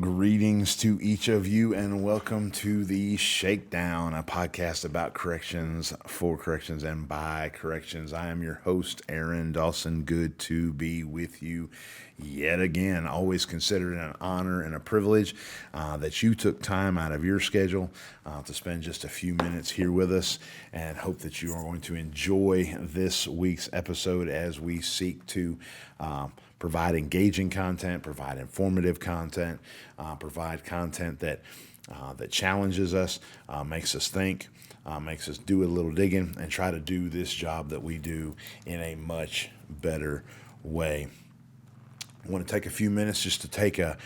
greetings to each of you, and welcome to the Shakedown, a podcast about corrections, for corrections, and by corrections. I am your host, Aaron Dawson. Good to be with you yet again. Always consider it an honor and a privilege that you took time out of your schedule to spend just a few minutes here with us, and hope that you are going to enjoy this week's episode as we seek to provide engaging content, provide informative content, provide content that challenges us, makes us think, makes us do a little digging, and try to do this job that we do in a much better way. I want to take a few minutes just to take a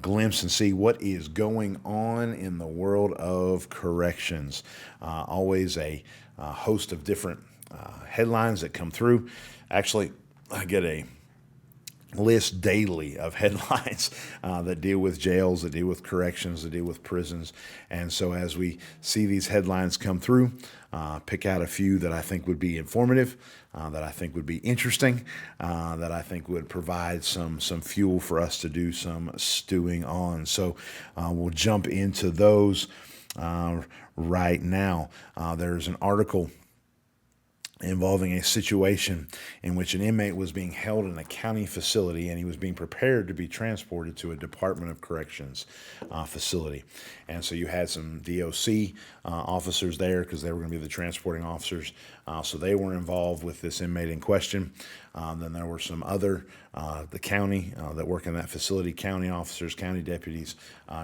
glimpse and see what is going on in the world of corrections. Always a host of different headlines that come through. Actually, I get a list daily of headlines that deal with jails, that deal with corrections, that deal with prisons. And so as we see these headlines come through, pick out a few that I think would be informative, that I think would be interesting, that I think would provide some fuel for us to do some stewing on. So we'll jump into those right now. There's an article involving a situation in which an inmate was being held in a county facility, and he was being prepared to be transported to a Department of Corrections facility. And so you had some DOC officers there because they were going to be the transporting officers. So they were involved with this inmate in question. Then there were some other, the county that work in that facility, county officers, county deputies,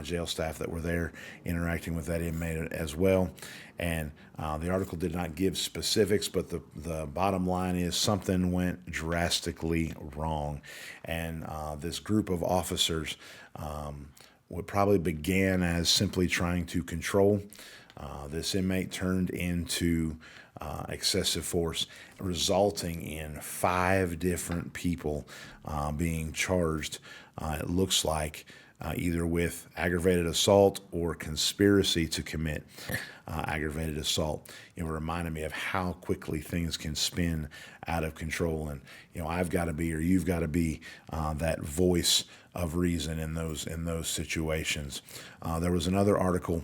jail staff that were there interacting with that inmate as well. And the article did not give specifics, but the bottom line is something went drastically wrong. And this group of officers would probably began as simply trying to control. This inmate turned into excessive force, resulting in 5 different people being charged, it looks like, either with aggravated assault or conspiracy to commit aggravated assault. It reminded me of how quickly things can spin out of control. And, I've got to be, or you've got to be, that voice of reason in those situations. There was another article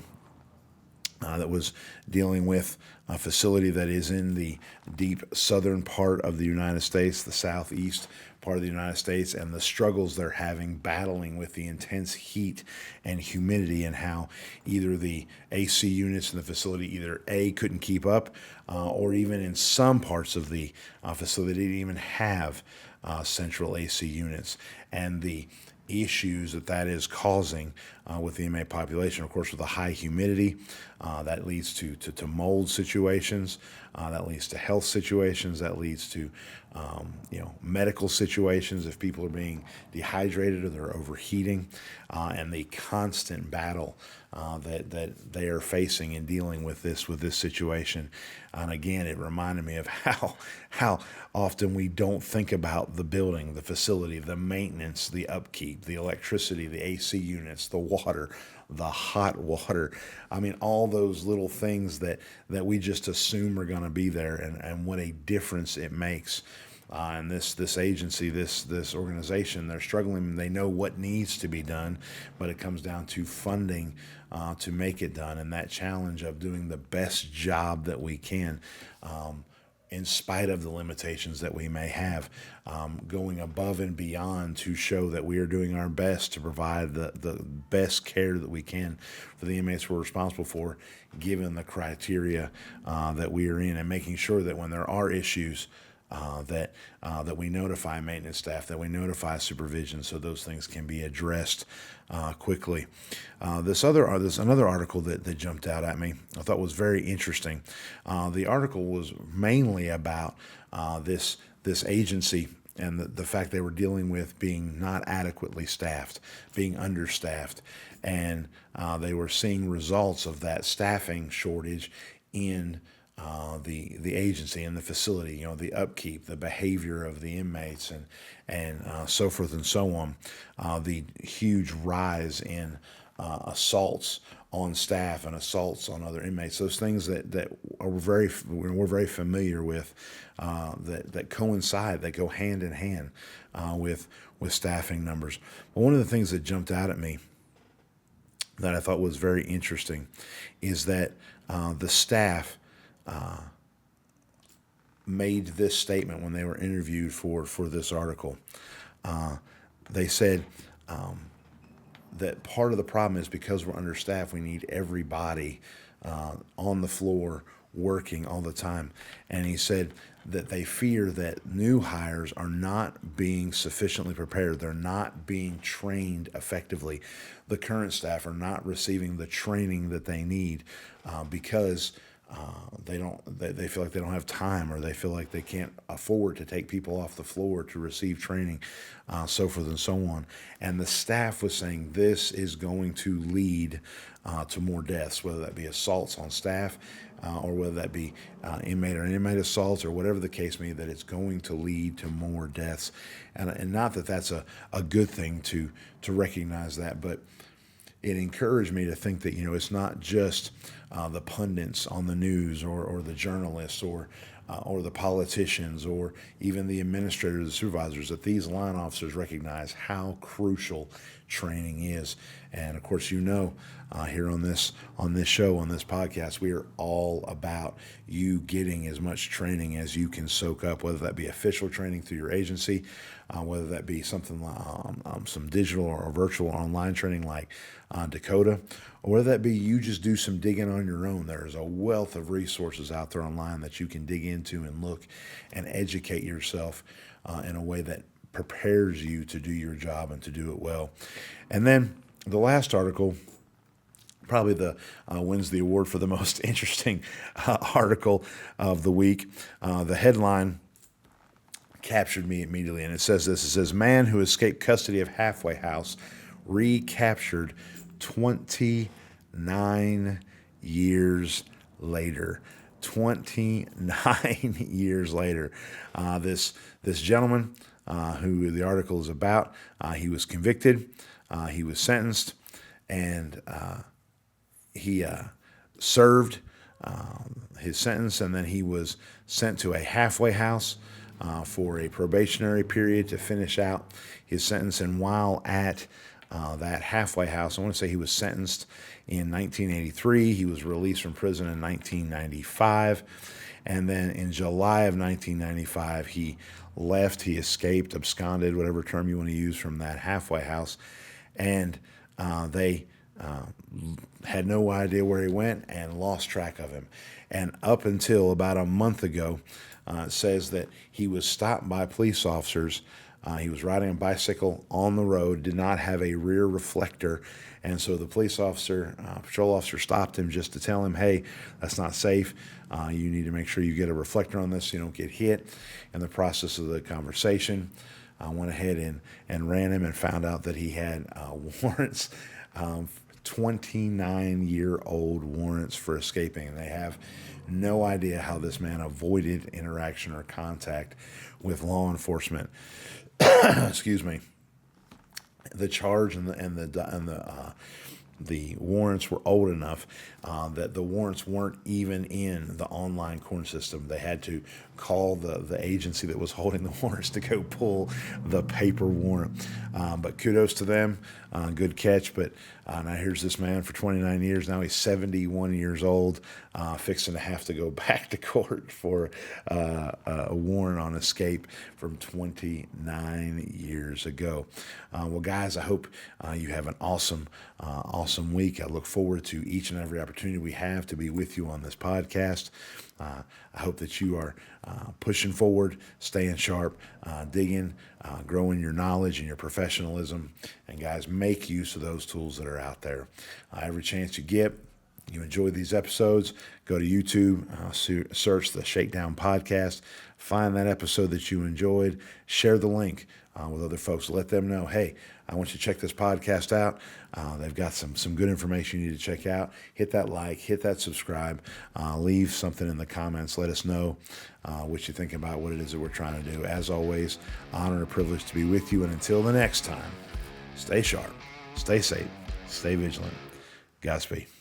that was dealing with a facility that is in the deep southern part of the United States, the southeast part of the United States, and the struggles they're having battling with the intense heat and humidity, and how either the AC units in the facility either A, couldn't keep up, or even in some parts of the facility didn't even have central AC units, and the issues that is causing with the inmate population. Of course, with the high humidity, that leads to mold situations, that leads to health situations, that leads to medical situations if people are being dehydrated or they're overheating, and the constant battle that they are facing and dealing with this situation. And again, it reminded me of how often we don't think about the building, the facility, the maintenance, the upkeep, the electricity, the AC units, the water, the hot water. I mean, all those little things that we just assume are going to be there, and what a difference it makes. And this agency, this organization, they're struggling. They know what needs to be done, but it comes down to funding to make it done, and that challenge of doing the best job that we can, in spite of the limitations that we may have, going above and beyond to show that we are doing our best to provide the best care that we can for the inmates we're responsible for, given the criteria that we are in, and making sure that when there are issues, that we notify maintenance staff, that we notify supervision, so those things can be addressed quickly. This another article that jumped out at me, I thought was very interesting. The article was mainly about this agency and the fact they were dealing with being not adequately staffed, being understaffed, and they were seeing results of that staffing shortage in the agency and the facility, the upkeep, the behavior of the inmates, and so forth and so on. The huge rise in assaults on staff and assaults on other inmates, those things that we're very familiar with, that coincide, that go hand in hand with staffing numbers. But one of the things that jumped out at me that I thought was very interesting is that the staff made this statement when they were interviewed for this article. They said that part of the problem is because we're understaffed, we need everybody on the floor working all the time. And he said that they fear that new hires are not being sufficiently prepared. They're not being trained effectively. The current staff are not receiving the training that they need because they feel like they don't have time, or they feel like they can't afford to take people off the floor to receive training, so forth and so on. And the staff was saying this is going to lead to more deaths, whether that be assaults on staff, or whether that be inmate assaults, or whatever the case may be, that it's going to lead to more deaths. And not that that's a good thing to recognize that, but it encouraged me to think that, it's not just the pundits on the news, or the journalists, or the politicians, or even the administrators, the supervisors, that these line officers recognize how crucial training is. And of course, here on this show, on this podcast, we are all about you getting as much training as you can soak up, whether that be official training through your agency, whether that be something some digital or virtual online training like Dakota, or whether that be you just do some digging on your own. There's a wealth of resources out there online that you can dig into and look and educate yourself in a way that prepares you to do your job and to do it well. And then the last article probably wins the award for the most interesting article of the week. The headline captured me immediately, and it says this. It says, "Man who escaped custody of halfway house recaptured 29 years later." 29 years later. This gentleman who the article is about, he was convicted, he was sentenced, and he served his sentence, and then he was sent to a halfway house for a probationary period to finish out his sentence. And while at that halfway house, I want to say he was sentenced in 1983. He was released from prison in 1995. And then in July of 1995, he left, he escaped, absconded, whatever term you want to use, from that halfway house. And they had no idea where he went and lost track of him. And up until about a month ago, it says that he was stopped by police officers. He was riding a bicycle on the road, did not have a rear reflector. And so the police officer, patrol officer, stopped him just to tell him, hey, that's not safe. You need to make sure you get a reflector on this so you don't get hit. In the process of the conversation, I went ahead and ran him and found out that he had warrants, 29-year-old warrants for escaping. And they have no idea how this man avoided interaction or contact with law enforcement. Excuse me. The charge and the warrants were old enough that the warrants weren't even in the online court system. They had to call the agency that was holding the warrants to go pull the paper warrant. But kudos to them. Good catch. But now here's this man for 29 years. Now he's 71 years old, fixing to have to go back to court for a warrant on escape from 29 years ago. Well, guys, I hope you have an awesome week. I look forward to each and every opportunity we have to be with you on this podcast. I hope that you are pushing forward, staying sharp, digging, growing your knowledge and your professionalism. And guys, make use of those tools that are out there. Every chance you get, you enjoy these episodes, go to YouTube, search the Shakedown Podcast, find that episode that you enjoyed, share the link with other folks. Let them know, hey, I want you to check this podcast out. They've got some good information you need to check out. Hit that like, hit that subscribe, leave something in the comments. Let us know what you think about what it is that we're trying to do. As always, honor and a privilege to be with you. And until the next time, stay sharp, stay safe, stay vigilant. Godspeed.